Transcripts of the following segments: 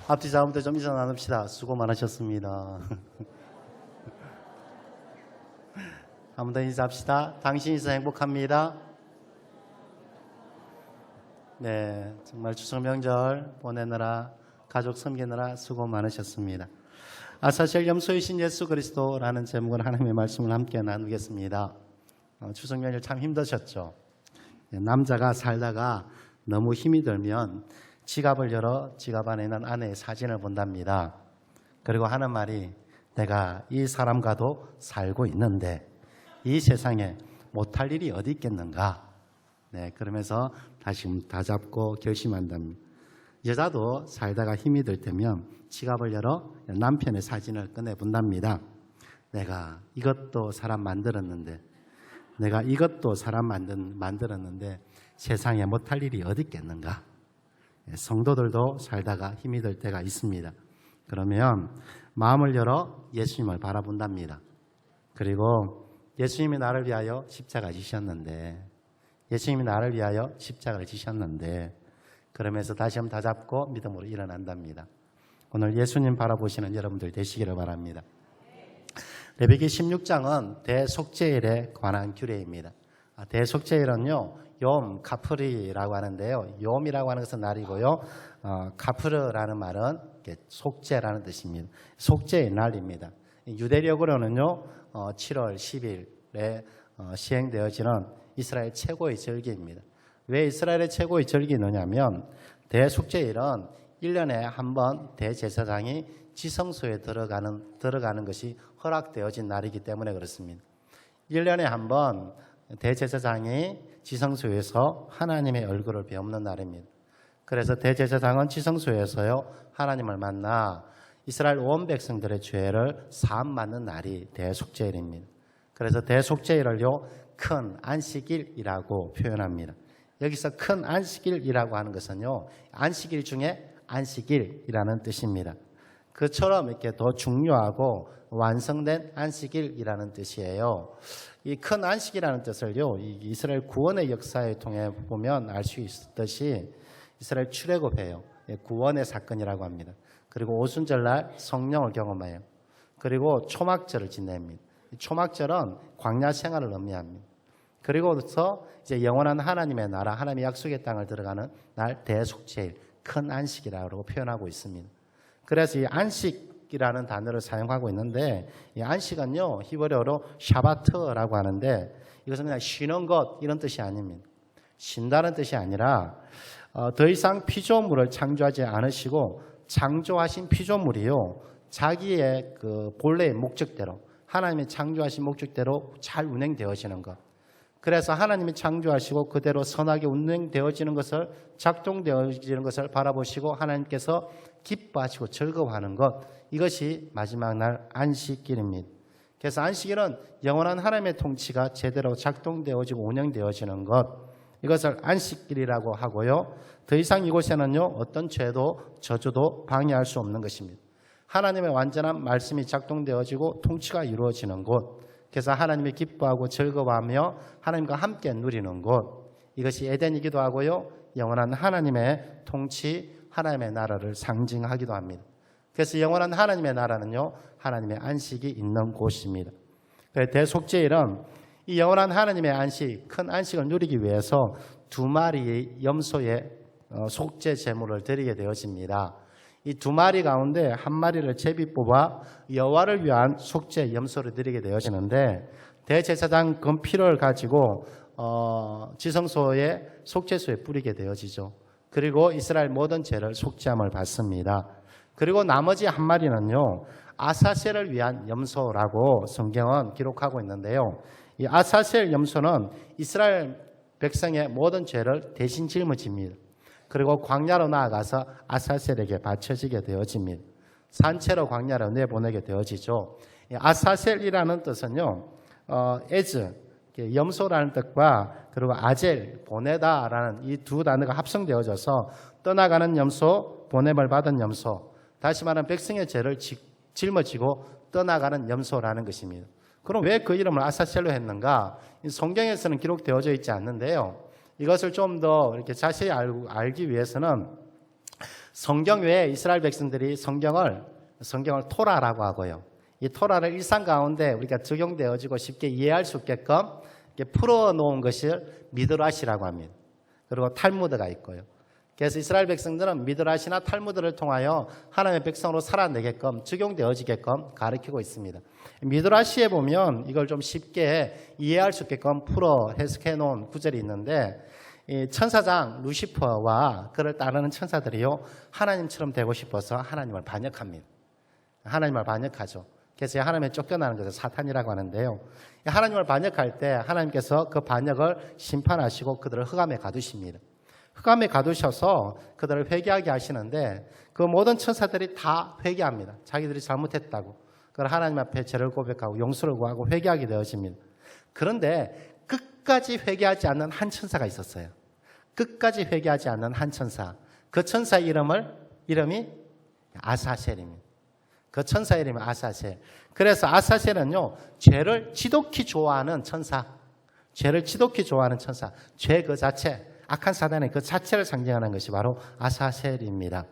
앞뒤 자부터 좀 인사 나눕시다. 수고 많으셨습니다. 한 번 더 인사합시다. 당신이 있어 행복합니다. 네, 정말 추석 명절 보내느라 가족 섬기느라 수고 많으셨습니다. 아사셀 염소이신 예수 그리스도라는 제목으로 하나님의 말씀을 함께 나누겠습니다. 추석 명절 참 힘드셨죠? 남자가 살다가 너무 힘이 들면 지갑을 열어 지갑 안에 있는 아내의 사진을 본답니다. 그리고 하는 말이 내가 이 사람과도 살고 있는데 이 세상에 못할 일이 어디 있겠는가? 네, 그러면서 다시 다잡고 결심한답니다. 여자도 살다가 힘이 들 때면 지갑을 열어 남편의 사진을 꺼내 본답니다. 내가 이것도 사람 만들었는데 내가 이것도 사람 만들었는데 세상에 못할 일이 어디 있겠는가? 성도들도 살다가 힘이 들 때가 있습니다. 그러면 마음을 열어 예수님을 바라본답니다. 그리고 예수님이 나를 위하여 십자가 지셨는데 예수님이 나를 위하여 십자가를 지셨는데 그러면서 다시 한번 다잡고 믿음으로 일어난답니다. 오늘 예수님 바라보시는 여러분들 되시기를 바랍니다. 레위기 16장은 대속죄일에 관한 규례입니다. 대속죄일은요, 욤, 카프리라고 하는데요. 욤이라고 하는 것은 날이고요. 카프르라는 말은 속죄라는 뜻입니다. 속죄의 날입니다. 유대력으로는요, 7월 10일에 시행되어지는 이스라엘 최고의 절기입니다. 왜 이스라엘의 최고의 절기느냐면 대속죄일은 1년에 한 번 대제사장이 지성소에 들어가는 것이 허락되어진 날이기 때문에 그렇습니다. 1년에 한 번 대제사장이 지성소에서 하나님의 얼굴을 배우는 날입니다. 그래서 대제사장은 지성소에서요 하나님을 만나 이스라엘 온 백성들의 죄를 사함 받는 날이 대속죄일입니다. 그래서 대속죄일을요 큰 안식일이라고 표현합니다. 여기서 큰 안식일이라고 하는 것은요 안식일 중에 안식일이라는 뜻입니다. 그처럼 이렇게 더 중요하고 완성된 안식일이라는 뜻이에요. 이 큰 안식이라는 뜻을요 이스라엘 구원의 역사에 통해 보면 알 수 있듯이 이스라엘 출애굽해요. 구원의 사건이라고 합니다. 그리고 오순절날 성령을 경험해요. 그리고 초막절을 지냅니다. 초막절은 광야 생활을 의미합니다. 그리고서 이제 영원한 하나님의 나라, 하나님의 약속의 땅을 들어가는 날 대속죄일, 큰 안식이라고 표현하고 있습니다. 그래서 이 안식이라는 단어를 사용하고 있는데 이 안식은요 히브리어로 샤바트라고 하는데 이것은 그냥 쉬는 것 이런 뜻이 아닙니다. 쉰다는 뜻이 아니라 더 이상 피조물을 창조하지 않으시고 창조하신 피조물이요 자기의 그 본래의 목적대로 하나님이 창조하신 목적대로 잘 운행되어지는 것. 그래서 하나님이 창조하시고 그대로 선하게 운행되어지는 것을 작동되어지는 것을 바라보시고 하나님께서 기뻐하시고 즐거워하는 것. 이것이 마지막 날 안식일입니다. 그래서 안식일은 영원한 하나님의 통치가 제대로 작동되어지고 운영되어지는 것. 이것을 안식일이라고 하고요. 더 이상 이곳에는요 어떤 죄도 저주도 방해할 수 없는 것입니다. 하나님의 완전한 말씀이 작동되어지고 통치가 이루어지는 곳. 그래서 하나님이 기뻐하고 즐거워하며 하나님과 함께 누리는 곳. 이것이 에덴이기도 하고요. 영원한 하나님의 통치, 하나님의 나라를 상징하기도 합니다. 그래서 영원한 하나님의 나라는요. 하나님의 안식이 있는 곳입니다. 대속죄일은 이 영원한 하나님의 안식, 큰 안식을 누리기 위해서 2마리의 염소의 속죄 제물을 드리게 되어집니다. 이 2마리 가운데 1마리를 제비 뽑아 여호와를 위한 속죄 염소를 드리게 되어지는데 대제사장 그 피를 가지고 지성소의 속죄소에 뿌리게 되어지죠. 그리고 이스라엘 모든 죄를 속죄함을 받습니다. 그리고 나머지 1마리는요 아사셀을 위한 염소라고 성경은 기록하고 있는데요. 이 아사셀 염소는 이스라엘 백성의 모든 죄를 대신 짊어집니다. 그리고 광야로 나아가서 아사셀에게 바쳐지게 되어집니다. 산채로 광야로 내보내게 되어지죠. 아사셀이라는 뜻은요, 에즈, 염소라는 뜻과 그리고 아젤, 보내다라는 이 두 단어가 합성되어져서 떠나가는 염소, 보냄을 받은 염소, 다시 말하면 백성의 죄를 짊어지고 떠나가는 염소라는 것입니다. 그럼 왜 그 이름을 아사셀로 했는가? 성경에서는 기록되어져 있지 않는데요. 이것을 좀 더 이렇게 자세히 알기 위해서는 성경 외에 이스라엘 백성들이 성경을 토라라고 하고요. 이 토라를 일상 가운데 우리가 적용되어지고 쉽게 이해할 수 있게끔 풀어놓은 것을 미드라시라고 합니다. 그리고 탈무드가 있고요. 그래서 이스라엘 백성들은 미드라시나 탈무드를 통하여 하나님의 백성으로 살아내게끔 적용되어지게끔 가르치고 있습니다. 미드라시에 보면 이걸 좀 쉽게 이해할 수 있게끔 풀어 해석해 놓은 구절이 있는데, 이 천사장 루시퍼와 그를 따르는 천사들이요 하나님처럼 되고 싶어서 하나님을 반역합니다. 하나님을 반역하죠. 그래서 하나님에 쫓겨나는 것을 사탄이라고 하는데요. 하나님을 반역할 때 하나님께서 그 반역을 심판하시고 그들을 흑암에 가두십니다. 흑암에 가두셔서 그들을 회개하게 하시는데 그 모든 천사들이 다 회개합니다. 자기들이 잘못했다고. 그걸 하나님 앞에 죄를 고백하고 용서를 구하고 회개하게 되어집니다. 그런데 끝까지 회개하지 않는 한 천사가 있었어요. 끝까지 회개하지 않는 한 천사. 그 천사의 이름이 아사셀입니다. 그 천사의 이름이 아사셀. 그래서 아사셀은요, 죄를 지독히 좋아하는 천사. 죄를 지독히 좋아하는 천사. 죄 그 자체, 악한 사단의 그 자체를 상징하는 것이 바로 아사셀입니다.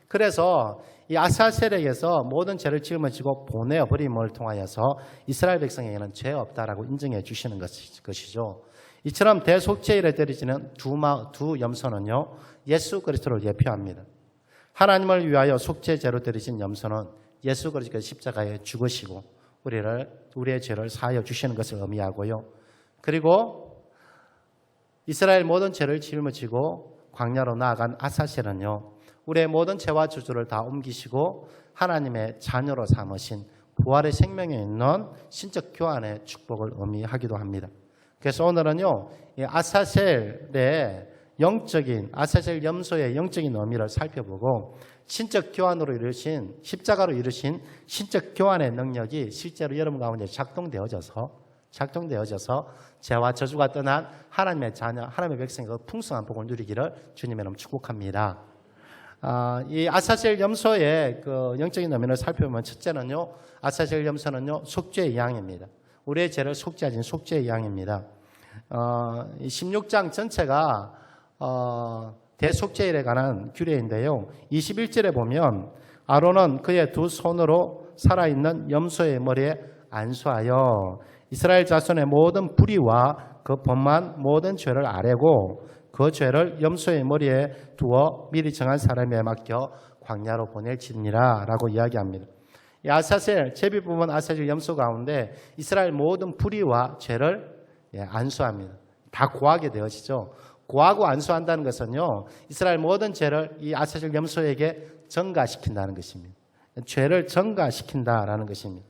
그래서 이 아사셀에게서 모든 죄를 짊어지고 보내어 버림을 통하여서 이스라엘 백성에게는 죄 없다라고 인정해 주시는 것이죠. 이처럼 대속죄일에 드려지는 두 염소는요, 예수 그리스도를 예표합니다. 하나님을 위하여 속죄제로 드려진 염소는 예수 그리스도의 십자가에 죽으시고 우리의 죄를 사하여 주시는 것을 의미하고요. 그리고 이스라엘 모든 죄를 짊어지고 광야로 나아간 아사셀은요, 우리의 모든 죄와 저주를 다 옮기시고 하나님의 자녀로 삼으신 부활의 생명에 있는 신적 교환의 축복을 의미하기도 합니다. 그래서 오늘은요, 이 아사셀의 아사셀 염소의 영적인 의미를 살펴보고 신적 교환으로 이루신, 십자가로 이루신 신적 교환의 능력이 실제로 여러분 가운데 작동되어져서 죄와 저주가 떠난 하나님의 자녀, 하나님의 백성의 그 풍성한 복을 누리기를 주님의 이름으로 축복합니다. 이 아사셀 염소의 그 영적인 의미를 살펴보면, 첫째는요, 아사셀 염소는요, 속죄의 양입니다. 우리의 죄를 속죄하신 속죄의 양입니다. 16장 전체가 대속죄일에 관한 규례인데요. 21절에 보면 아론은 그의 두 손으로 살아있는 염소의 머리에 안수하여 이스라엘 자손의 모든 불의와 그 범한 모든 죄를 아뢰고 그 죄를 염소의 머리에 두어 미리 정한 사람에 맡겨 광야로 보낼지니라 라고 이야기합니다. 이 아사셀, 제비 부분 아사셀 염소 가운데 이스라엘 모든 불의와 죄를 안수합니다. 다 고하게 되어지죠. 고하고 안수한다는 것은요, 이스라엘 모든 죄를 이 아사셀 염소에게 전가시킨다는 것입니다. 죄를 전가시킨다라는 것입니다.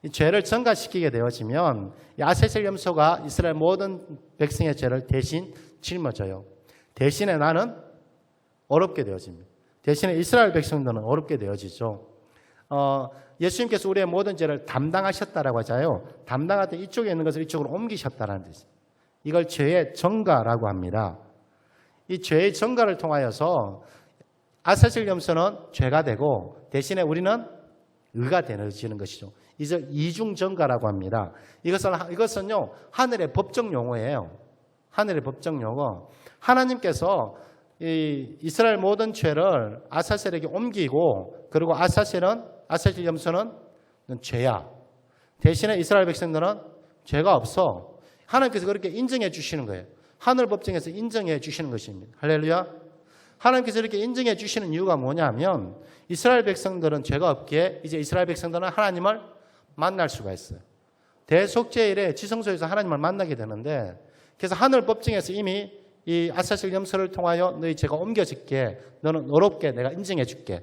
이 죄를 전가시키게 되어지면 이 아사셀 염소가 이스라엘 모든 백성의 죄를 대신 짊어져요. 대신에 나는 어렵게 되어집니다. 대신에 이스라엘 백성들은 어렵게 되어지죠. 예수님께서 우리의 모든 죄를 담당하셨다라고 하잖아요. 담당할 때 이쪽에 있는 것을 이쪽으로 옮기셨다라는 뜻이에요. 이걸 죄의 전가라고 합니다. 이 죄의 전가를 통하여서 아사셀 염소는 죄가 되고 대신에 의가 되어지는 것이죠. 이제 이중 전가라고 합니다. 이것은요, 하늘의 법정 용어예요. 하늘의 법정 용어. 하나님께서 이 이스라엘 모든 죄를 아사셀에게 옮기고, 그리고 아사셀 염소는 죄야. 대신에 이스라엘 백성들은 죄가 없어. 하나님께서 그렇게 인정해 주시는 거예요. 하늘 법정에서 인정해 주시는 것입니다. 할렐루야. 하나님께서 이렇게 인정해 주시는 이유가 뭐냐면, 이스라엘 백성들은 죄가 없기에 이제 이스라엘 백성들은 하나님을 만날 수가 있어요. 대속죄일에 지성소에서 하나님을 만나게 되는데, 그래서 하늘 법정에서 이미 이 아사셀 염소를 통하여 너희 죄가 옮겨질게, 너는 어렵게 내가 인정해 줄게,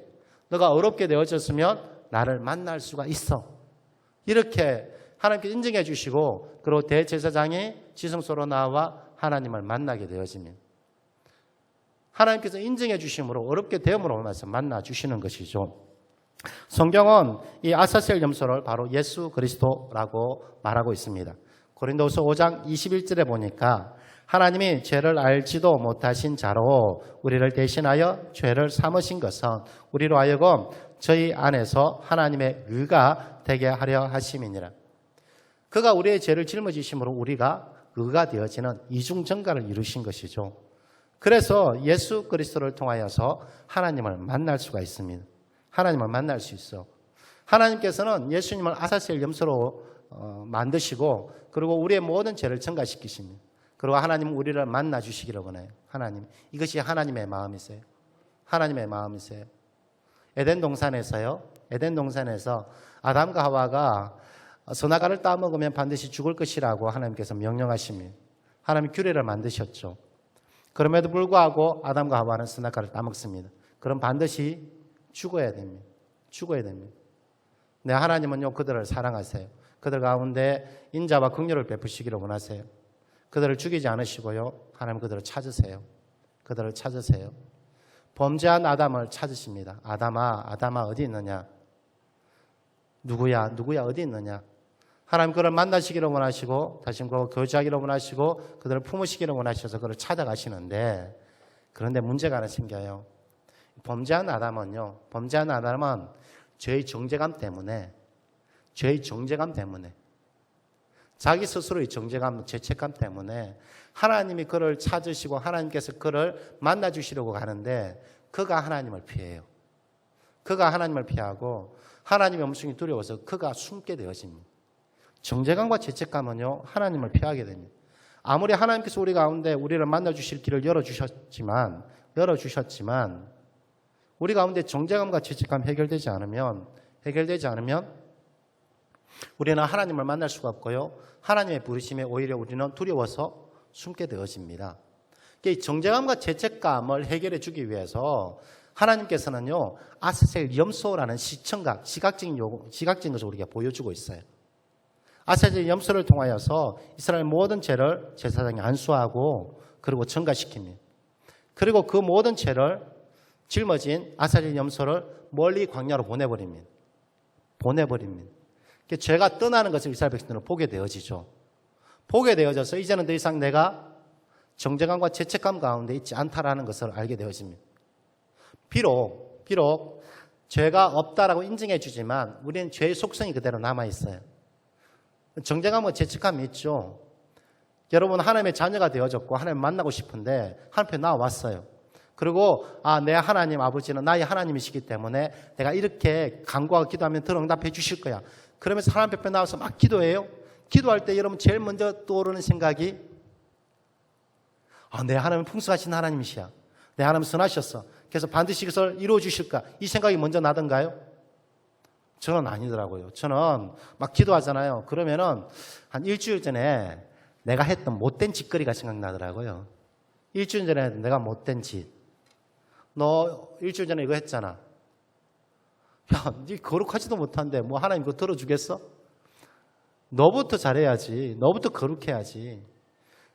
너가 어렵게 되어졌으면 나를 만날 수가 있어, 이렇게 하나님께 인정해 주시고, 그리고 대제사장이 지성소로 나와 하나님을 만나게 되어집니다. 하나님께서 인정해 주심으로 어렵게 되음으로 인해서 만나 주시는 것이죠. 성경은 이 아사셀 염소를 바로 예수 그리스도라고 말하고 있습니다. 고린도후서 5장 21절에 보니까 하나님이 죄를 알지도 못하신 자로 우리를 대신하여 죄를 삼으신 것은 우리로 하여금 저희 안에서 하나님의 의가 되게 하려 하심이니라. 그가 우리의 죄를 짊어지심으로 우리가 의가 되어지는 이중 전가를 이루신 것이죠. 그래서 예수 그리스도를 통하여서 하나님을 만날 수가 있습니다. 하나님을 만날 수 있어. 하나님께서는 예수님을 아사셀 염소로 만드시고 그리고 우리의 모든 죄를 증가시키십니다. 그리고 하나님은 우리를 만나 주시기를 원해요. 하나님. 이것이 하나님의 마음이세요. 하나님의 마음이세요. 에덴 동산에서 아담과 하와가 선악과를 따먹으면 반드시 죽을 것이라고 하나님께서 명령하십니다. 하나님이 규례를 만드셨죠. 그럼에도 불구하고 아담과 하와는 선악과를 따먹습니다. 그럼 반드시 죽어야 됩니다. 죽어야 됩니다. 네, 하나님은요 그들을 사랑하세요. 그들 가운데 인자와 긍휼을 베푸시기를 원하세요. 그들을 죽이지 않으시고요. 하나님 그들을 찾으세요. 그들을 찾으세요. 범죄한 아담을 찾으십니다. 아담아 어디 있느냐? 누구야 어디 있느냐? 하나님 그를 만나시기를 원하시고 다시 그와 교제하기를 원하시고 그들을 품으시기를 원하셔서 그를 찾아가시는데 그런데 문제가 하나 생겨요. 범죄한 아담은 죄의 정죄감 때문에 자기 스스로의 정죄감, 죄책감 때문에 하나님이 그를 찾으시고 하나님께서 그를 만나주시려고 가는데 그가 하나님을 피해요. 그가 하나님을 피하고 하나님의 음성이 두려워서 그가 숨게 되어집니다. 정죄감과 죄책감은요 하나님을 피하게 됩니다. 아무리 하나님께서 우리 가운데 우리를 만나주실 길을 열어주셨지만 우리 가운데 정죄감과 죄책감 해결되지 않으면 우리는 하나님을 만날 수가 없고요. 하나님의 부르심에 오히려 우리는 두려워서 숨게 되어집니다. 이 정죄감과 죄책감을 해결해 주기 위해서 하나님께서는요 아사셀 염소라는 시청각, 시각적인 것을 우리가 보여주고 있어요. 아사셀 염소를 통하여서 이스라엘 모든 죄를 제사장이 안수하고 그리고 증가시킵니다. 그리고 그 모든 죄를 짊어진 아사셀 염소를 멀리 광야로 보내버립니다. 죄가 떠나는 것을 이스라엘 백성들은 보게 되어지죠. 보게 되어져서 이제는 더 이상 내가 정죄감과 죄책감 가운데 있지 않다라는 것을 알게 되어집니다. 비록 죄가 없다라고 인정해 주지만 우리는 죄의 속성이 그대로 남아있어요. 정죄감과 죄책감이 있죠. 여러분 하나님의 자녀가 되어졌고 하나님 만나고 싶은데 하나님 앞에 나와왔어요. 그리고 내 하나님 아버지는 나의 하나님이시기 때문에 내가 이렇게 간구하고 기도하면 더 응답해 주실 거야. 그러면서 하나님 앞에 나와서 막 기도해요. 기도할 때 여러분 제일 먼저 떠오르는 생각이 내 하나님은 풍성하신 하나님이시야. 내 하나님은 선하셨어. 그래서 반드시 이것을 이루어 주실까? 이 생각이 먼저 나던가요? 저는 아니더라고요. 저는 막 기도하잖아요. 그러면은 한 일주일 전에 내가 했던 못된 짓거리가 생각나더라고요. 일주일 전에 내가 못된 짓. 너 일주일 전에 이거 했잖아. 야, 네 거룩하지도 못한데 뭐 하나님 그거 들어주겠어? 너부터 잘해야지. 너부터 거룩해야지.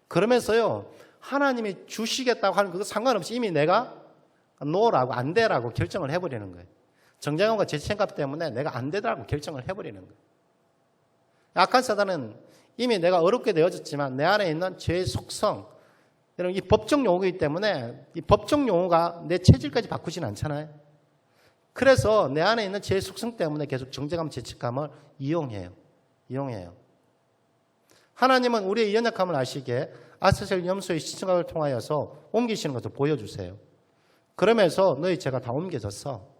그러면서요. 하나님이 주시겠다고 하는 그거 상관없이 이미 내가 노라고 안 되라고 결정을 해버리는 거예요. 정죄감과 죄책감 때문에 내가 안 되더라고 결정을 해버리는 거예요. 악한 사단은 이미 내가 어렵게 되어졌지만 내 안에 있는 죄의 속성, 여러분 이 법적 용어이기 때문에 이 법적 용어가 내 체질까지 바꾸지는 않잖아요. 그래서 내 안에 있는 죄의 속성 때문에 계속 정죄감, 죄책감을 이용해요. 하나님은 우리의 연약함을 아시기에 아사셀 염소의 시청각을 통하여서 옮기시는 것을 보여주세요. 그러면서 너희 죄가 다 옮겨졌어.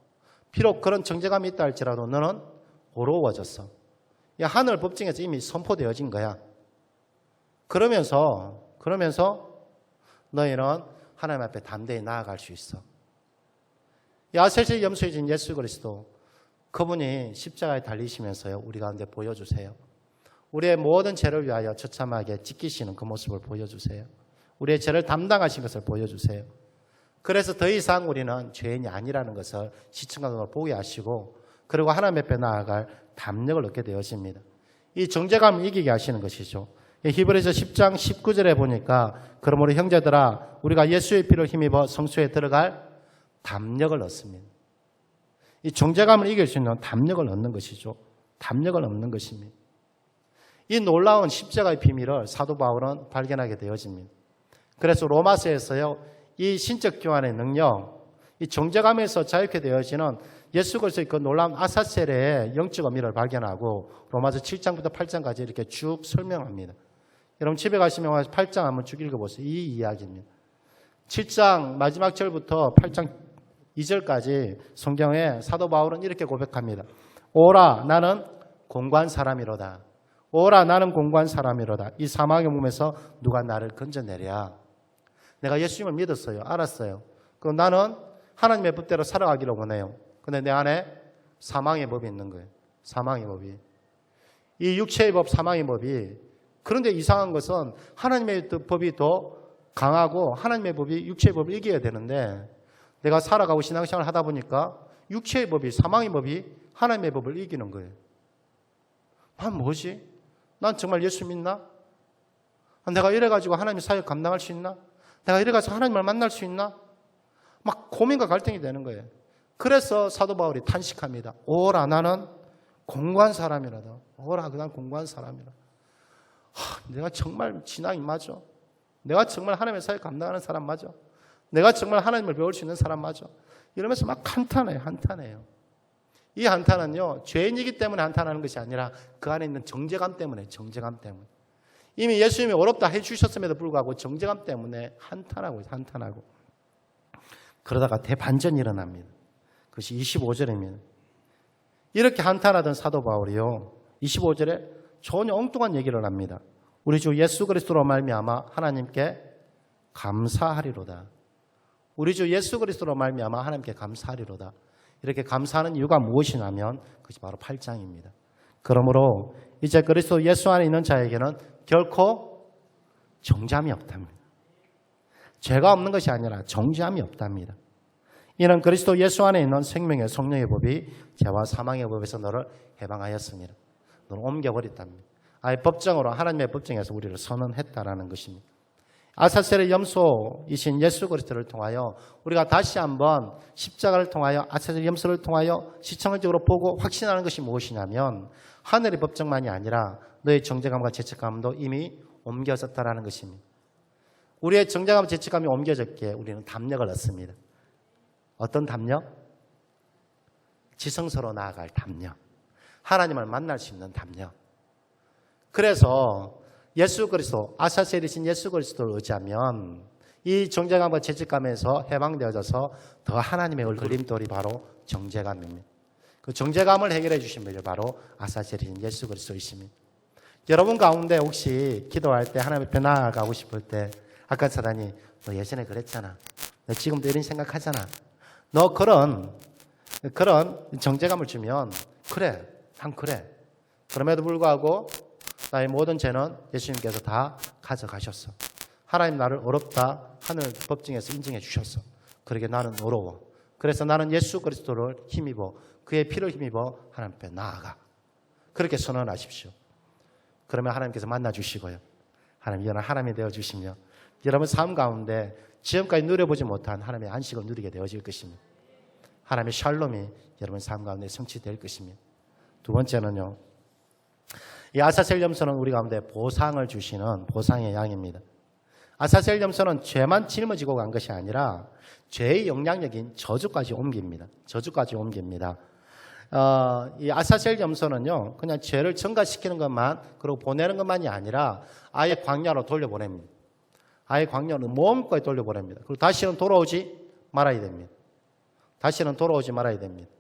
비록 그런 정죄감이 있다 할지라도 너는 어려워졌어. 하늘 법정에서 이미 선포되어진 거야. 그러면서 너희는 하나님 앞에 담대히 나아갈 수 있어. 아사셀 염소의 진 예수 그리스도 그분이 십자가에 달리시면서요 우리 가운데 보여주세요. 우리의 모든 죄를 위하여 처참하게 지키시는 그 모습을 보여주세요. 우리의 죄를 담당하신 것을 보여주세요. 그래서 더 이상 우리는 죄인이 아니라는 것을 시청각으로 보게 하시고 그리고 하나님 앞에 나아갈 담력을 얻게 되어집니다. 이 정죄감을 이기게 하시는 것이죠. 히브리서 10장 19절에 보니까 그러므로 형제들아 우리가 예수의 피로 힘입어 성소에 들어갈 담력을 얻습니다. 이 정죄감을 이길 수 있는 담력을 얻는 것이죠. 담력을 얻는 것입니다. 이 놀라운 십자가의 비밀을 사도 바울은 발견하게 되어집니다. 그래서 로마서에서요, 이 신적 교환의 능력, 이 정죄감에서 자유케 되어지는 예수 그리스도의 그 놀라운 아사셀의 영적 의미를 발견하고 로마서 7장부터 8장까지 이렇게 쭉 설명합니다. 여러분 집에 가시면 8장 한번 쭉 읽어보세요. 이 이야기입니다. 7장 마지막 절부터 8장 2절까지 성경에 사도 바울은 이렇게 고백합니다. 오라 나는 공고한 사람이로다. 오라 나는 공고한 사람이로다. 이 사망의 몸에서 누가 나를 건져내랴. 내가 예수님을 믿었어요. 알았어요. 그럼 나는 하나님의 법대로 살아가기를 원해요. 근데 내 안에 사망의 법이 있는 거예요. 사망의 법이. 이 육체의 법, 사망의 법이. 그런데 이상한 것은 하나님의 법이 더 강하고 하나님의 법이 육체의 법을 이겨야 되는데 내가 살아가고 신앙생활을 하다 보니까 육체의 법이, 사망의 법이 하나님의 법을 이기는 거예요. 난 뭐지? 난 정말 예수 믿나? 내가 이래가지고 하나님의 사역 감당할 수 있나? 내가 이래가지고 하나님을 만날 수 있나? 막 고민과 갈등이 되는 거예요. 그래서 사도 바울이 탄식합니다. 오라 나는 공고한 사람이라다. 오라 난 공고한 사람이라. 내가 정말 신앙이 맞아. 내가 정말 하나님의 사역 감당하는 사람 맞아. 내가 정말 하나님을 배울 수 있는 사람 맞아. 이러면서 막 한탄해요. 이 한탄은요, 죄인이기 때문에 한탄하는 것이 아니라 그 안에 있는 정죄감 때문에, 정죄감 때문에. 이미 예수님이 어렵다 해주셨음에도 불구하고 정죄감 때문에 한탄하고. 그러다가 대반전이 일어납니다. 그것이 25절입니다. 이렇게 한탄하던 사도 바울이요, 25절에 전혀 엉뚱한 얘기를 합니다. 우리 주 예수 그리스도로 말미암아 하나님께 감사하리로다. 우리 주 예수 그리스도로 말미암아 하나님께 감사하리로다. 이렇게 감사하는 이유가 무엇이냐면 그것이 바로 8장입니다. 그러므로 이제 그리스도 예수 안에 있는 자에게는 결코 정죄함이 없답니다. 죄가 없는 것이 아니라 정죄함이 없답니다. 이는 그리스도 예수 안에 있는 생명의 성령의 법이 죄와 사망의 법에서 너를 해방하였습니다. 너를 옮겨버렸답니다. 아예 법정으로 하나님의 법정에서 우리를 선언했다라는 것입니다. 아사셀의 염소이신 예수 그리스도를 통하여 우리가 다시 한번 십자가를 통하여 아사셀의 염소를 통하여 시청적으로 보고 확신하는 것이 무엇이냐면 하늘의 법정만이 아니라 너의 정죄감과 죄책감도 이미 옮겨졌다라는 것입니다. 우리의 정죄감과 죄책감이 옮겨졌기에 우리는 담력을 얻습니다. 어떤 담력? 지성소로 나아갈 담력. 하나님을 만날 수 있는 담력. 그래서 예수 그리스도, 아사셀이신 예수 그리스도를 의지하면 이 정죄감과 죄책감에서 해방되어져서 더 하나님의 걸림돌이 바로 정죄감입니다. 그 정죄감을 해결해 주신 분이 바로 아사셀이신 예수 그리스도이십니다. 여러분 가운데 혹시 기도할 때 하나님 앞에 나아가고 싶을 때 아까 사단이 너 예전에 그랬잖아. 너 지금도 이런 생각하잖아. 너 그런 정죄감을 주면 그래, 난 그래. 그럼에도 불구하고 나의 모든 죄는 예수님께서 다 가져가셨어. 하나님 나를 어렵다 하늘 법정에서 인정해 주셨어. 그러게 나는 어려워. 그래서 나는 예수 그리스도를 힘입어 그의 피를 힘입어 하나님 앞에 나아가. 그렇게 선언하십시오. 그러면 하나님께서 만나 주시고요. 하나님이 되어 주시며 여러분 삶 가운데 지금까지 누려보지 못한 하나님의 안식을 누리게 되어질 것입니다. 하나님의 샬롬이 여러분 삶 가운데 성취될 것입니다. 두 번째는요. 이 아사셀 염소는 우리 가운데 보상을 주시는 보상의 양입니다. 아사셀 염소는 죄만 짊어지고 간 것이 아니라 죄의 영향력인 저주까지 옮깁니다. 이 아사셀 염소는요, 그냥 죄를 증가시키는 것만, 그리고 보내는 것만이 아니라 아예 광야로 돌려보냅니다. 아예 광야로 몸까지 돌려보냅니다. 그리고 다시는 돌아오지 말아야 됩니다.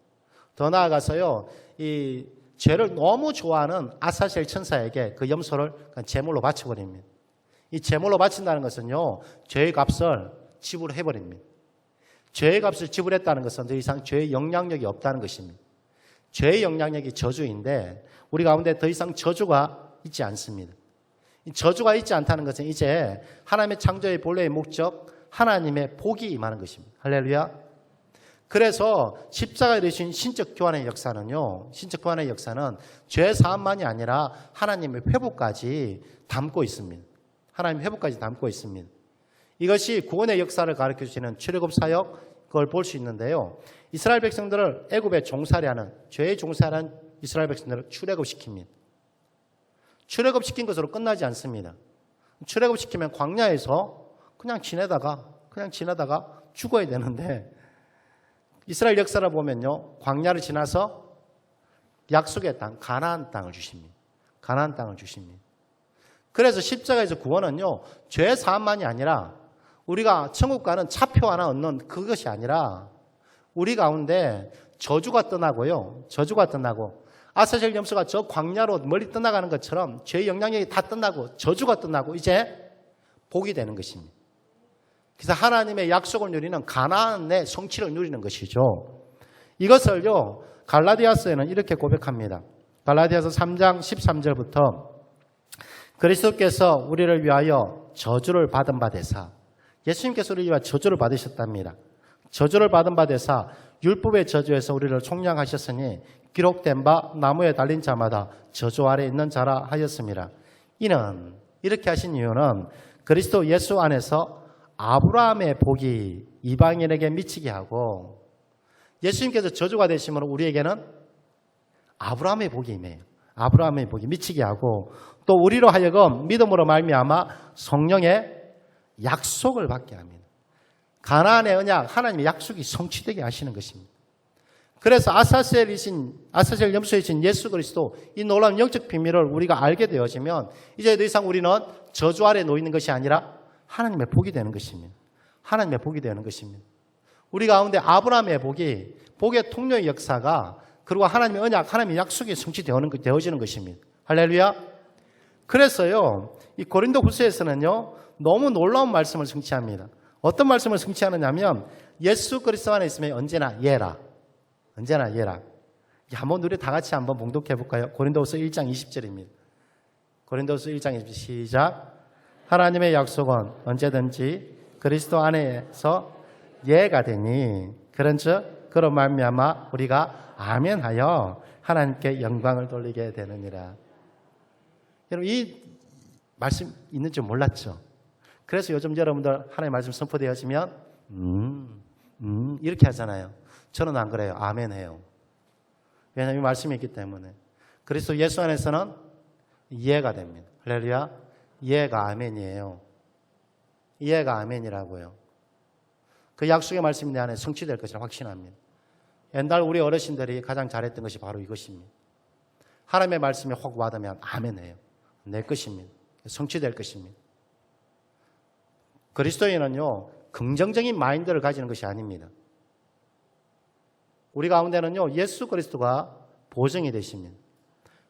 더 나아가서요, 이 죄를 너무 좋아하는 아사셀 천사에게 그 염소를 제물로 바쳐버립니다. 이 제물로 바친다는 것은요, 죄의 값을 지불해버립니다. 죄의 값을 지불했다는 것은 더 이상 죄의 영향력이 없다는 것입니다. 죄의 영향력이 저주인데 우리 가운데 더 이상 저주가 있지 않습니다. 저주가 있지 않다는 것은 이제 하나님의 창조의 본래의 목적, 하나님의 복이 임하는 것입니다. 할렐루야. 그래서 십자가에 이르신 신적 교환의 역사는 죄 사함만이 아니라 하나님의 회복까지 담고 있습니다. 이것이 구원의 역사를 가르쳐 주시는 출애굽 사역, 그걸 볼 수 있는데요. 이스라엘 백성들을 애굽에 종살이하는, 죄에 종살이하는 이스라엘 백성들을 출애굽시킵니다. 출애굽시킨 것으로 끝나지 않습니다. 출애굽시키면 광야에서 그냥 지내다가 죽어야 되는데, 이스라엘 역사를 보면요, 광야를 지나서 약속의 땅, 가나안 땅을 주십니다. 그래서 십자가에서 구원은요, 죄 사함만이 아니라 우리가 천국 가는 차표 하나 얻는 그것이 아니라 우리 가운데 저주가 떠나고요. 저주가 떠나고 아사셀 염소가 저 광야로 멀리 떠나가는 것처럼 죄의 영향력이 다 떠나고 저주가 떠나고 이제 복이 되는 것입니다. 그래서 하나님의 약속을 누리는 가나안의 성취를 누리는 것이죠. 이것을요 갈라디아서에는 이렇게 고백합니다. 갈라디아서 3장 13절부터 그리스도께서 우리를 위하여 저주를 받은 바 되사 예수님께서 우리를 위하여 저주를 받으셨답니다. 저주를 받은 바 되사 율법의 저주에서 우리를 속량하셨으니 기록된 바 나무에 달린 자마다 저주 아래 있는 자라 하였습니다. 이는 이렇게 하신 이유는 그리스도 예수 안에서 아브라함의 복이 이방인에게 미치게 하고 예수님께서 저주가 되시면 우리에게는 아브라함의 복이 임해요. 아브라함의 복이 미치게 하고 또 우리로 하여금 믿음으로 말미암아 성령의 약속을 받게 합니다. 가나안의 언약, 하나님의 약속이 성취되게 하시는 것입니다. 그래서 아사셀 염소이신 예수 그리스도 이 놀라운 영적 비밀을 우리가 알게 되어지면 이제 더 이상 우리는 저주 아래 놓이는 것이 아니라 하나님의 복이 되는 것입니다. 하나님의 복이 되는 것입니다. 우리 가운데 아브라함의 복이 복의 통로의 역사가 그리고 하나님의 언약, 하나님의 약속이 성취되어지는 것입니다. 할렐루야. 그래서요, 이 고린도 후서에서는요, 너무 놀라운 말씀을 성취합니다. 어떤 말씀을 성취하느냐면 예수 그리스도 안에 있으면 언제나 예라. 언제나 예라. 한번 우리 다 같이 한번 봉독해 볼까요? 고린도후서 1장 20절입니다. 고린도후서 1장 20절 시작. 하나님의 약속은 언제든지 그리스도 안에서 예가 되니 그런즉 그로 말미암아 우리가 아멘하여 하나님께 영광을 돌리게 되느니라. 여러분 이 말씀 있는 줄 몰랐죠? 그래서 요즘 여러분들 하나님의 말씀 선포되어지면 이렇게 하잖아요. 저는 안 그래요. 아멘 해요. 왜냐하면 이 말씀이 있기 때문에. 그리스도 예수 안에서는 이해가 됩니다. 할렐루야. 이해가 아멘이에요. 이해가 아멘이라고요. 그 약속의 말씀이 내 안에 성취될 것을 확신합니다. 옛날 우리 어르신들이 가장 잘했던 것이 바로 이것입니다. 하나님의 말씀에 혹 와닿으면 아멘 해요. 내 것입니다. 성취될 것입니다. 그리스도인은요, 긍정적인 마인드를 가지는 것이 아닙니다. 우리 가운데는요, 예수 그리스도가 보증이 되십니다.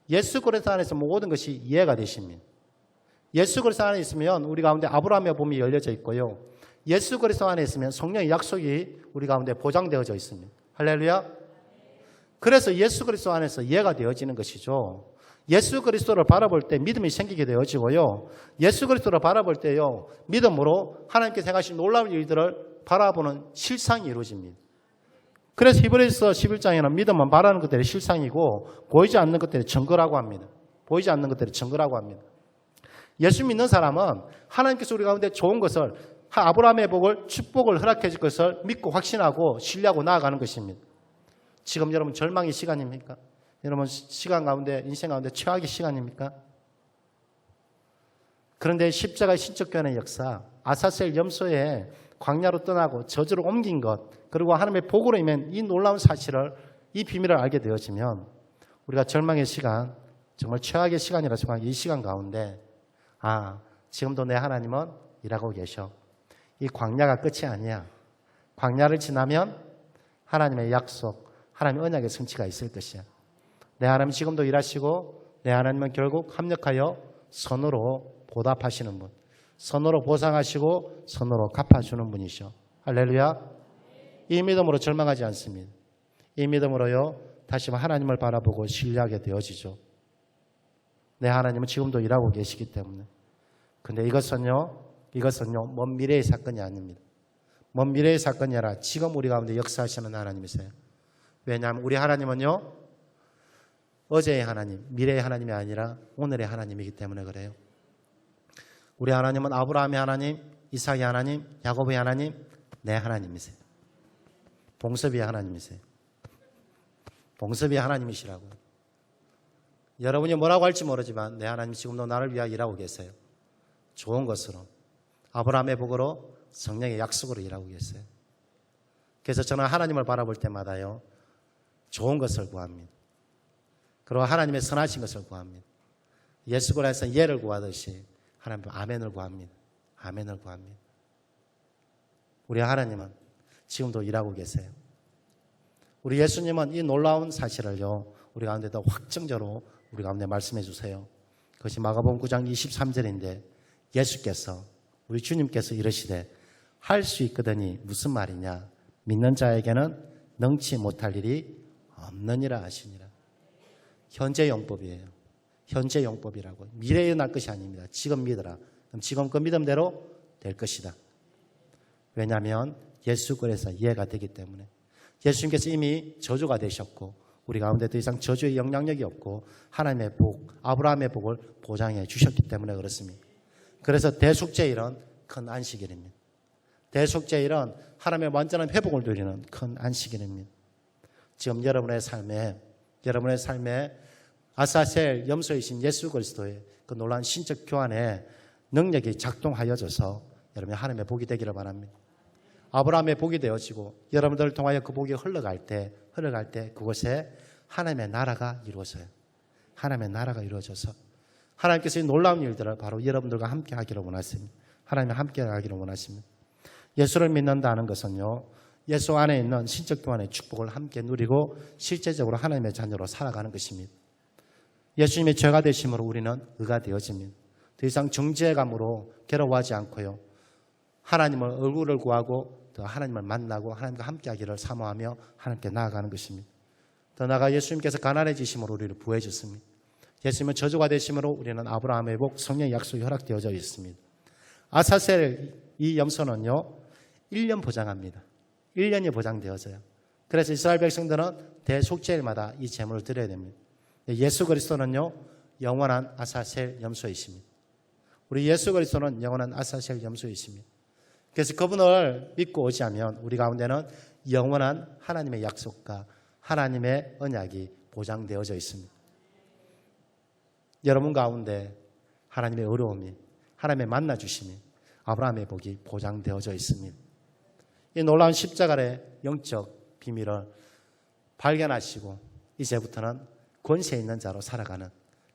예수 그리스도 안에서 모든 것이 이해가 되십니다. 예수 그리스도 안에 있으면 우리 가운데 아브라함의 봄이 열려져 있고요. 예수 그리스도 안에 있으면 성령의 약속이 우리 가운데 보장되어져 있습니다. 할렐루야. 그래서 예수 그리스도 안에서 이해가 되어지는 것이죠. 예수 그리스도를 바라볼 때 믿음이 생기게 되어지고요. 예수 그리스도를 바라볼 때요, 믿음으로 하나님께서 행하신 놀라운 일들을 바라보는 실상이 이루어집니다. 그래서 히브리서 11장에는 믿음은 바라는 것들이 실상이고 보이지 않는 것들이 증거라고 합니다. 보이지 않는 것들이 증거라고 합니다. 예수 믿는 사람은 하나님께서 우리 가운데 좋은 것을, 아브라함의 복을, 축복을 허락해 줄 것을 믿고 확신하고 신뢰하고 나아가는 것입니다. 지금 여러분 절망의 시간입니까? 여러분 시간 가운데, 인생 가운데 최악의 시간입니까? 그런데 십자가의 신적 교환의 역사, 아사셀 염소의 광야로 떠나고 저주로 옮긴 것, 그리고 하나님의 복으로 임한 이 놀라운 사실을, 이 비밀을 알게 되어지면 우리가 절망의 시간, 정말 최악의 시간이라 생각하는 이 시간 가운데 지금도 내 하나님은 일하고 계셔. 이 광야가 끝이 아니야. 광야를 지나면 하나님의 약속, 하나님의 언약의 성취가 있을 것이야. 내 하나님 지금도 일하시고 내 하나님은 결국 합력하여 선으로 보답하시는 분, 선으로 보상하시고 선으로 갚아주는 분이셔. 할렐루야. 이 믿음으로 절망하지 않습니다. 이 믿음으로요 다시 하나님을 바라보고 신뢰하게 되어지죠. 내 하나님은 지금도 일하고 계시기 때문에. 근데 이것은요 먼 미래의 사건이 아닙니다. 먼 미래의 사건이 아니라 지금 우리 가운데 역사하시는 하나님이세요. 왜냐하면 우리 하나님은요 어제의 하나님, 미래의 하나님이 아니라 오늘의 하나님이기 때문에 그래요. 우리 하나님은 아브라함의 하나님, 이삭의 하나님, 야곱의 하나님, 내 하나님이세요. 봉섭이의 하나님이세요. 봉섭이의 하나님이시라고요. 여러분이 뭐라고 할지 모르지만 내 하나님 지금도 나를 위하여 일하고 계세요. 좋은 것으로, 아브라함의 복으로, 성령의 약속으로 일하고 계세요. 그래서 저는 하나님을 바라볼 때마다요 좋은 것을 구합니다. 그리고 하나님의 선하신 것을 구합니다. 예수 그리스도에서 예를 구하듯이 하나님 아멘을 구합니다. 아멘을 구합니다. 우리 하나님은 지금도 일하고 계세요. 우리 예수님은 이 놀라운 사실을요, 우리 가운데도 확정적으로 우리 가운데 말씀해 주세요. 그것이 마가복음 9장 23절인데 예수께서, 우리 주님께서 이르시되 할 수 있거든이 무슨 말이냐? 믿는 자에게는 능치 못할 일이 없느니라 하시니라. 현재 용법이에요. 현재 용법이라고. 미래에 날 것이 아닙니다. 지금 믿어라. 그럼 지금 그 믿음대로 될 것이다. 왜냐하면 예수 그리스도에서 이해가 되기 때문에. 예수님께서 이미 저주가 되셨고 우리 가운데 더 이상 저주의 영향력이 없고 하나님의 복, 아브라함의 복을 보장해 주셨기 때문에 그렇습니다. 그래서 대속죄일은 큰 안식일입니다. 대속죄일은 하나님의 완전한 회복을 누리는 큰 안식일입니다. 지금 여러분의 삶에 아사셀 염소이신 예수 그리스도의 그 놀라운 신적 교환의 능력이 작동하여져서 여러분의 하나님의 복이 되기를 바랍니다. 아브라함의 복이 되어지고 여러분들을 통하여 그 복이 흘러갈 때 그곳에 하나님의 나라가 이루어져요. 하나님의 나라가 이루어져서 하나님께서 이 놀라운 일들을 바로 여러분들과 함께 하기를 원하십니다. 하나님과 함께 하기를 원하십니다. 예수를 믿는다는 것은요, 예수 안에 있는 신적 교환의 축복을 함께 누리고 실제적으로 하나님의 자녀로 살아가는 것입니다. 예수님의 죄가 되심으로 우리는 의가 되어집니다. 더 이상 정죄감으로 괴로워하지 않고요, 하나님을 얼굴을 구하고 더 하나님을 만나고 하나님과 함께하기를 사모하며 하나님께 나아가는 것입니다. 더 나아가 예수님께서 가난해지심으로 우리를 부해 주십니다. 예수님은 저주가 되심으로 우리는 아브라함의 복, 성령의 약속이 허락되어져 있습니다. 아사셀 이 염소는요 1년 보장합니다. 1년이 보장되어져요. 그래서 이스라엘 백성들은 대속죄일마다 이 제물을 드려야 됩니다. 예수 그리스도는요 영원한 아사셀 염소이십니다. 우리 예수 그리스도는 영원한 아사셀 염소이십니다. 그래서 그분을 믿고 오지하면 우리 가운데는 영원한 하나님의 약속과 하나님의 언약이 보장되어져 있습니다. 여러분 가운데 하나님의 어려움이, 하나님의 만나주심이, 아브라함의 복이 보장되어져 있습니다. 이 놀라운 십자가의 영적 비밀을 발견하시고 이제부터는 권세 있는 자로 살아가는,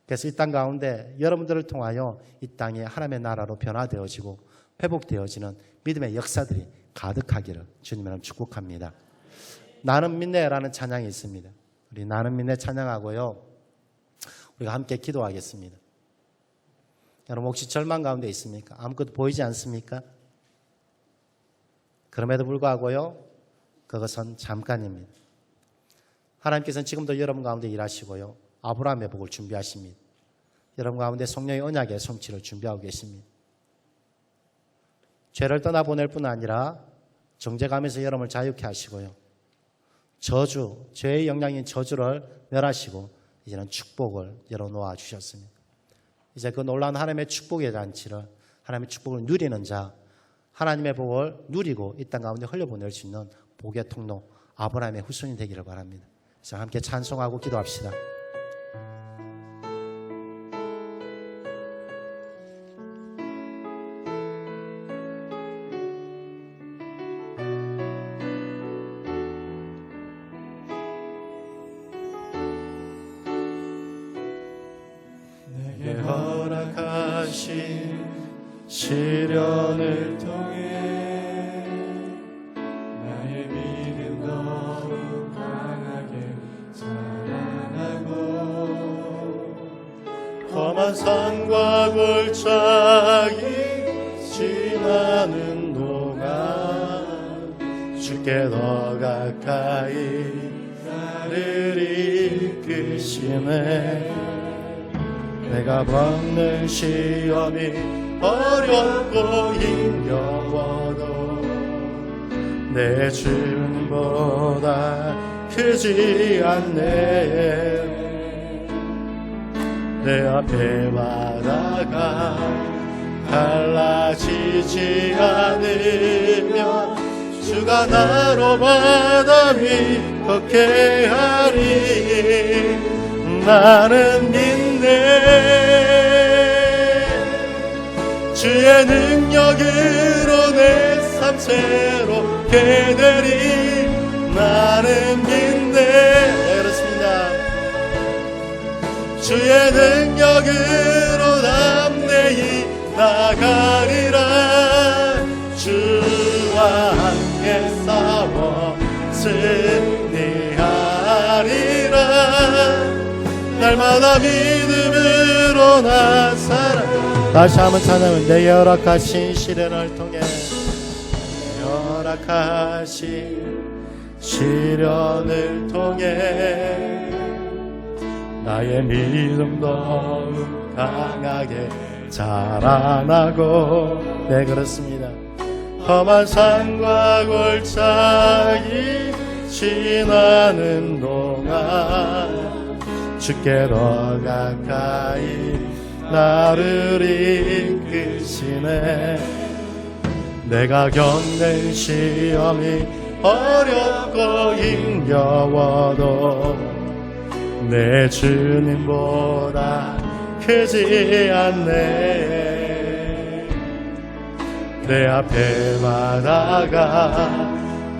그래서 이 땅 가운데 여러분들을 통하여 이 땅이 하나님의 나라로 변화되어지고 회복되어지는 믿음의 역사들이 가득하기를 주님으로 축복합니다. 나는 믿네라는 찬양이 있습니다. 우리 나는 믿네 찬양하고요, 우리가 함께 기도하겠습니다. 여러분 혹시 절망 가운데 있습니까? 아무것도 보이지 않습니까? 그럼에도 불구하고요, 그것은 잠깐입니다. 하나님께서는 지금도 여러분 가운데 일하시고요, 아브라함의 복을 준비하십니다. 여러분 가운데 성령의 언약의 성취를 준비하고 계십니다. 죄를 떠나보낼 뿐 아니라 정죄감에서 여러분을 자유케 하시고요, 저주, 죄의 영향인 저주를 멸하시고 이제는 축복을 열어놓아 주셨습니다. 이제 그 놀라운 하나님의 축복의 잔치를, 하나님의 축복을 누리는 자, 하나님의 복을 누리고 이 땅 가운데 흘려보낼 수 있는 복의 통로, 아브라함의 후손이 되기를 바랍니다. 그래서 함께 찬송하고 기도합시다. 내게 허락하신 시련을 통해 나의 믿음 더욱 강하게 자라나고 험한 산과 골짜기 지나는 동안 주께 더 가까이 나를 이끄시네. 내가 받는 시험이 어렵고 힘겨워도 내 주님보다 크지 않네. 내 앞에 바다가 갈라지지 않으면 주가 나로 바다 위 걷게 하리. 나는 믿네. 주의 능력으로 내 삶 새롭게 되리. 나는 믿네. 그렇습니다. 주의 능력으로 담대히 나가리라. 주 주와 함께 싸워 승리하리라. 날마다 믿음으로 나 살아. 다시 한번 찬양을. 내 열악하신 시련을 통해 열악하신 시련을 통해 나의 믿음 더욱 강하게 자라나고. 네, 그렇습니다. 험한 산과 골짜기 지나는 동안 주께 더 가까이 나를 이끄시네. 내가 겪는 시험이 어렵고 힘겨워도 내 주님보다 크지 않네. 내 앞에 바다가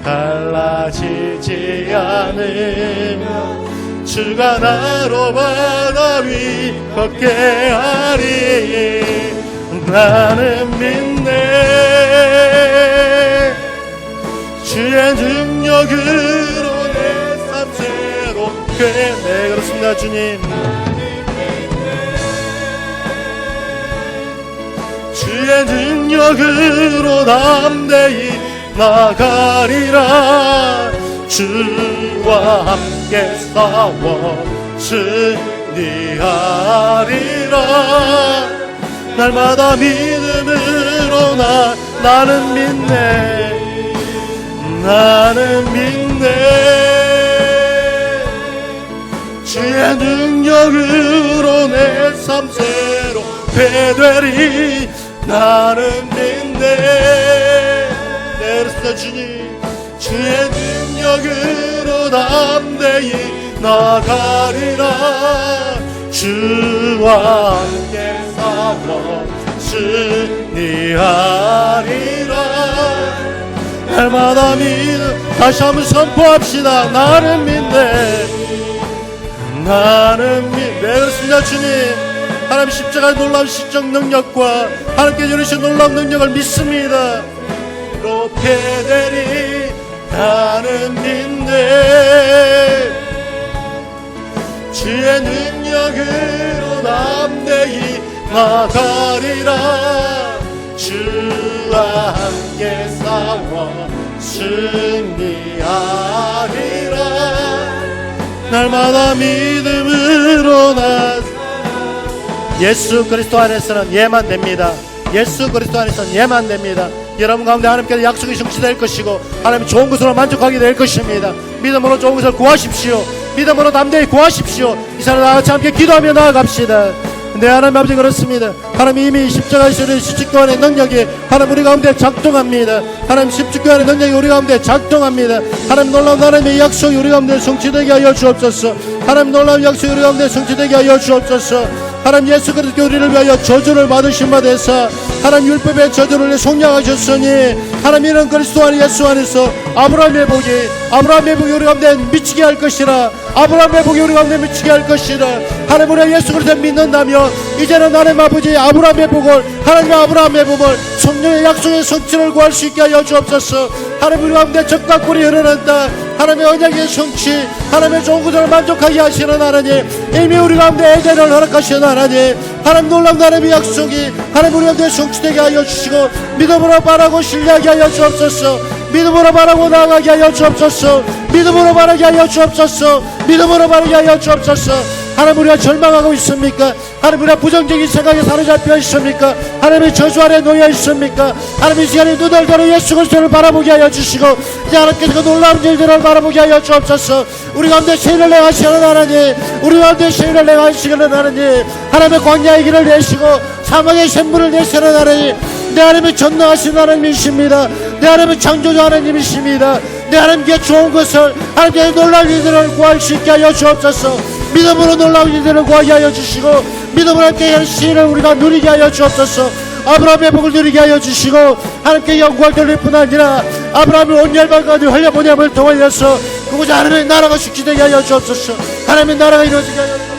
갈라지지 않으며 주가 나로 바다 위 걷게 하리. 나는 믿네. 주의 능력으로 내 삶 새롭게. 네, 그렇습니다. 주님, 주의 능력으로 담대히 나가리라. 주와 함께 싸워 승리하리라. 날마다 믿음으로 나는 믿네. 나는 믿네. 주의 능력으로 내 삶 새롭게 되리. 나는 믿네. 네, 그렇습니다. 주님, 주의 능력으로 담대히 나가리라. 주와 함께 싸워 승리하리라. 날마다 믿음. 다시 한번 선포합시다. 나는 믿네. 나는 믿네. 네, 그렇습니다. 주님, 하나님 십자가의 놀라운 시적 능력과 하나님께 주신 놀라운 능력을 믿습니다. 그렇게 되리. 나는 믿네. 주의 능력으로 담대히 나가리라. 주와 함께 싸워 승리하리라. 날마다 믿음으로 예수 그리스도 안에서는 예만 됩니다. 예수 그리스도 안에서는 예만 됩니다. 여러분 가운데 하나님께서 약속이 성취될 것이고 하나님 좋은 것으로 만족하게 될 것입니다. 믿음으로 좋은 것을 구하십시오. 믿음으로 담대히 구하십시오. 이 사람 다 같이 함께 기도하며 나아갑시다. 네, 하나님 아버지, 그렇습니다. 하나님 이미 십자가에서 십자가의 능력이 하나님 우리 가운데 작동합니다. 하나님 십자가의 능력이 우리 가운데 작동합니다. 하나님 놀라운 하나님의 약속이 우리 가운데 성취되게 하여 주옵소서. 하나님 놀라운 약속이 우리 가운데 성취되게 하여 주옵소서. 하나님 예수 그리스도 우리를 위하여 저주를 받으신 바 되사 하나님 율법의 저주를 속량하셨으니 하나님 이런 그리스도 안에 예수 안에서 아브라함의 복이 우리 가운데 미치게 할 것이라. 아브라함의 복이 우리 가운데 미치게 할 것이라. 하나님 우리가 예수 그리스도 믿는다면 이제는 하나님 아버지 아브라함의 복을 하나님 아브라함의 복을 성령의 약속의 성취를 구할 수 있게 하여 주옵소서. 하나님 우리 가운데 적과 꿀이 흐르는다. 하나님의 언약의 성취, 하나님의 좋은 것을 만족하게 하시는 하나님, 이미 우리 가운데 에덴을 허락하시는 하나님, 하나님 놀라운 하나님의 약속이 하나님 우리 가운데 성취되게 하여 주시고 믿음으로 바라고 신뢰하게 하여 주옵소서. 믿음으로 바라고 나아가게 하여 주옵소서. 믿음으로 바라게 하여 주옵소서. 믿음으로 바라게 하여 주옵소서. 하나님 우리가 절망하고 있습니까? 하나님 우리가 부정적인 생각에 사로잡혀 있습니까? 하나님의 저주 아래 놓여 있습니까? 하나님 이 시간에 눈을 들어 예수 그리스도를 바라보게 하여 주시고 이제 하나님께서 그 놀라운 일들을 바라보게 하여 주옵소서. 우리 가운데 세일을 내가시는 하나님, 우리 가운데 세일을 내가시는 하나님, 하나님의 광야의 길을 내시고 사망의 샘물을 내시는 하나님, 내 하나님의 전능하신 하나님이십니다. 내 하나님의 창조주 하나님이십니다. 내 하나님께 좋은 것을 하나님께 놀라운 일들을 구할 수 있게 하여 주옵소서. 믿음으로 놀라운 일들을 구하게 하여 주시고 믿음으로 함께 시를 우리가 누리게 하여 주옵소서. 아브라함의 복을 누리게 하여 주시고 하나님께 영광을 돌릴 뿐 아니라 아브라함의 온 열방까지 흘려보냄을 통하여서 그곳에 하나님의 나라가 숙지되게 하여 주옵소서. 하나님의 나라가 이루어지게 하여 주옵소서.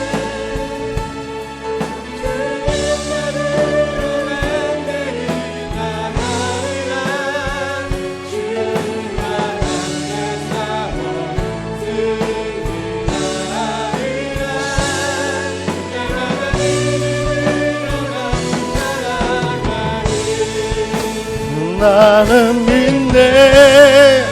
나는 믿네.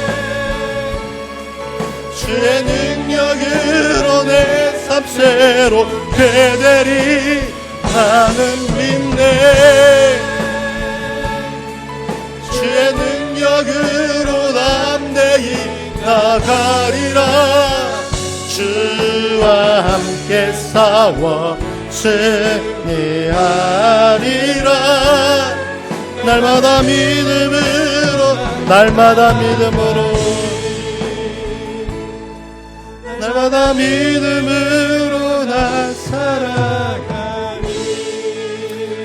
주의 능력으로 내 삶 새롭게 되리. 나는 믿네. 주의 능력으로 담대히 나가리라. 주와 함께 싸워 승리하리라. 날마다 믿음으로 날마다 믿음으로 날마다 믿음으로 나 살아가리.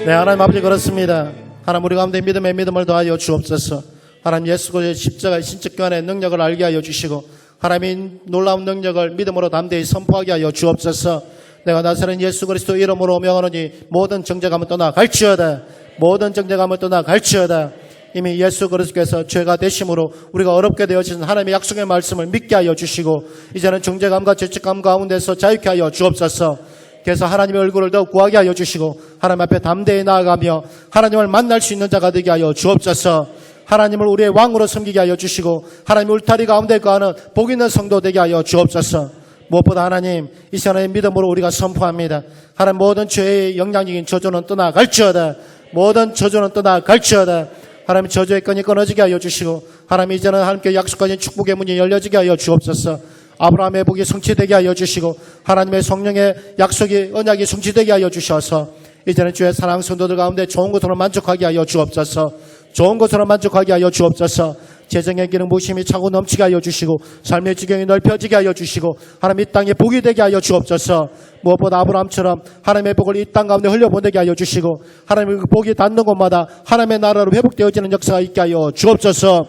네, 하나님 아버지 그렇습니다. 하나님 우리 가운데 믿음의 믿음을 더하여 주옵소서. 하나님 예수 그리스도의 십자가의 신적 교환의 능력을 알게 하여 주시고 하나님의 놀라운 능력을 믿음으로 담대히 선포하게 하여 주옵소서. 내가 나사렛 예수 그리스도 이름으로 명하노니 모든 정죄감을 떠나 갈지어다. 모든 정죄감을 떠나 갈지어다. 이미 예수 그리스도께서 죄가 되심으로 우리가 어렵게 되어진 하나님의 약속의 말씀을 믿게 하여 주시고 이제는 정죄감과 죄책감 가운데서 자유케 하여 주옵소서. 그래서 하나님의 얼굴을 더욱 구하게 하여 주시고 하나님 앞에 담대히 나아가며 하나님을 만날 수 있는 자가 되게 하여 주옵소서. 하나님을 우리의 왕으로 섬기게 하여 주시고 하나님 울타리 가운데 거하는 복 있는 성도 되게 하여 주옵소서. 무엇보다 하나님 이 시간에 믿음으로 우리가 선포합니다. 하나님 모든 죄의 영향적인 저주는 떠나갈지어다. 모든 저주는 떠나갈지어다. 하나님 저주의 끈이 끊어지게 하여 주시고 하나님 이제는 하나님께 약속하신 축복의 문이 열려지게 하여 주옵소서. 아브라함의 복이 성취되게 하여 주시고 하나님의 성령의 약속이 언약이 성취되게 하여 주셔서 이제는 주의 사랑 성도들 가운데 좋은 것으로 만족하게 하여 주옵소서. 좋은 것으로 만족하게 하여 주옵소서. 재정의 기능 무심히 차고 넘치게 하여 주시고 삶의 지경이 넓혀지게 하여 주시고 하나님 이 땅에 복이 되게 하여 주옵소서. 무엇보다 아브라함처럼 하나님의 복을 이 땅 가운데 흘려보내게 하여 주시고 하나님의 그 복이 닿는 곳마다 하나님의 나라로 회복되어지는 역사가 있게 하여 주옵소서.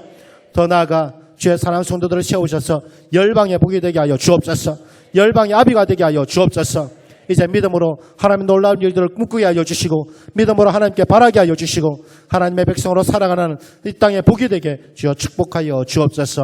더 나아가 주의 사랑 성도들을 세우셔서 열방의 복이 되게 하여 주옵소서. 열방의 아비가 되게 하여 주옵소서. 이제 믿음으로 하나님의 놀라운 일들을 꿈꾸게 하여 주시고 믿음으로 하나님께 바라게 하여 주시고 하나님의 백성으로 살아가는 이 땅의 복이 되게 주여 축복하여 주옵소서.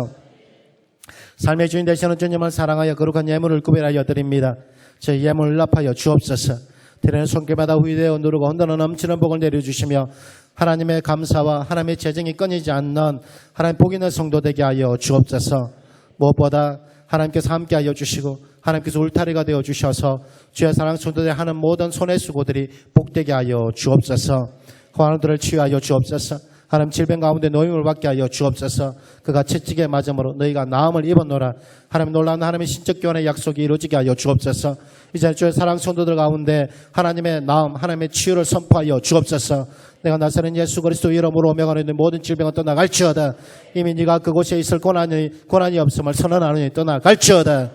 삶의 주인 되시는 주님을 사랑하여 거룩한 예물을 구별하여 드립니다. 저희 예물을 응답하여 주옵소서. 드리는 손길마다 후회되어 누르고 흔들어 넘치는 복을 내려주시며 하나님의 감사와 하나님의 재정이 끊이지 않는 하나님 복 있는 성도 되게 하여 주옵소서. 무엇보다 하나님께서 함께하여 주시고 하나님께서 울타리가 되어 주셔서 주의 사랑 성도들이 하는 모든 손의 수고들이 복되게 하여 주옵소서. 고난들을 치유하여 주옵소서. 하나님 질병 가운데 노임을 받게 하여 주옵소서. 그가 채찍에 맞음으로 너희가 나음을 입었노라. 하나님 놀라운 하나님의 신적 교환의 약속이 이루어지게 하여 주옵소서. 이제 주의 사랑 성도들 가운데 하나님의 나음 하나님의 치유를 선포하여 주옵소서. 내가 나사렛 예수 그리스도 이름으로 명하노니 모든 질병은 떠나갈지어다. 이미 네가 그곳에 있을 고난이 없음을 선언하노니 떠나갈지어다.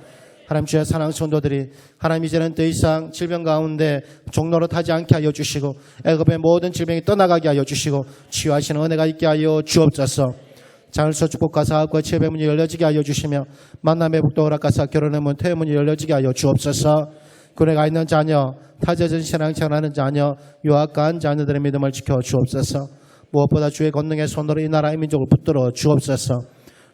하나님 주의 사랑 성도들이 하나님 이제는 더 이상 질병 가운데 종로로 타지 않게 하여 주시고 애굽의 모든 질병이 떠나가게 하여 주시고 치유하시는 은혜가 있게 하여 주옵소서. 자율서 축복과 사업과 취업의 문이 열려지게 하여 주시며 만남의 복도 허락하사 결혼의 문 퇴의 문이 열려지게 하여 주옵소서. 군에가 있는 자녀 타젖은 신앙생활하는 자녀 유학간 자녀들의 믿음을 지켜 주옵소서. 무엇보다 주의 권능의 손으로 이 나라의 민족을 붙들어 주옵소서.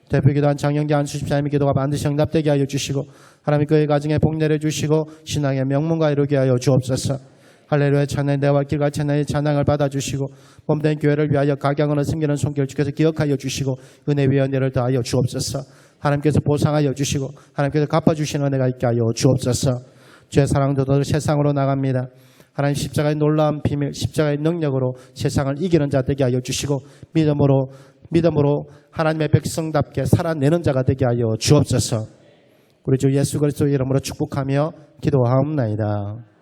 대표기도한 장영기 안수십사님의 기도가 반드시 응답되게 하여 주시고 하나님 그의 가정에 복 내려주시고 신앙의 명문가 이루게 하여 주옵소서. 할렐루야 찬양 대와 길과 찬양의 찬양을 받아주시고 몸된 교회를 위하여 각양으로 섬기는 손길 주께서 기억하여 주시고 은혜 위에 은혜를 더하여 주옵소서. 하나님께서 보상하여 주시고 하나님께서 갚아주시는 은혜가 있게 하여 주옵소서. 주의 사랑도들 세상으로 나갑니다. 하나님 십자가의 놀라운 비밀 십자가의 능력으로 세상을 이기는 자 되게 하여 주시고 믿음으로 하나님의 백성답게 살아내는 자가 되게 하여 주옵소서. 우리 주 예수 그리스도 이름으로 축복하며 기도하옵나이다.